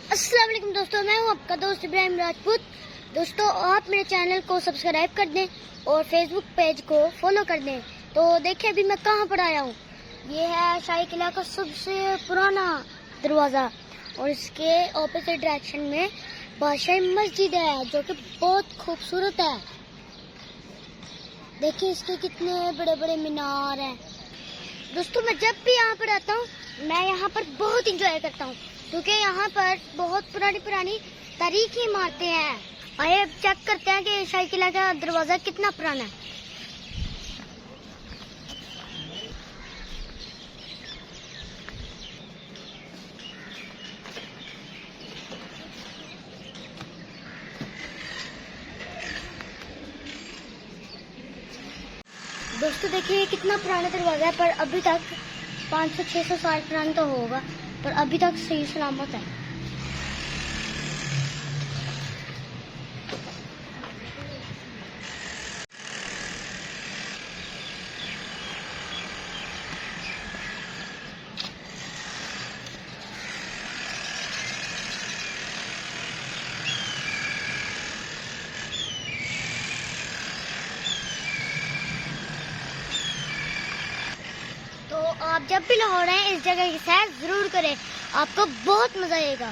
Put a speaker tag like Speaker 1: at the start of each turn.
Speaker 1: अस्सलाम वालेकुम दोस्तों, मैं हूं आपका दोस्त इब्राहिम राजपूत। दोस्तों, आप मेरे चैनल को सब्सक्राइब कर दें और फेसबुक पेज को फॉलो कर दें। तो देखिए अभी मैं कहां पर आया हूं। ये है शाही किला का सबसे पुराना दरवाज़ा और इसके ऑपोजिट डायरेक्शन में बादशाही मस्जिद है जो कि बहुत खूबसूरत है। देखिए इसके कितने बड़े बड़े मीनार हैं। दोस्तों, मैं जब भी यहाँ पर आता हूँ मैं यहाँ पर बहुत इंजॉय करता हूँ क्योंकि यहाँ पर बहुत पुरानी पुरानी तारीखी इमारतें हैं। आइए अब चेक करते हैं कि शाही किला का दरवाज़ा कितना पुराना है। दोस्तों देखिए कितना पुराना दरवाज़ा है, पर अभी तक 500-600 साल पुराना तो होगा, पर अभी तक सही सलामत है। तो आप जब भी लाहौर आए इस जगह की सैर जरूर करें, आपको बहुत मजा आएगा।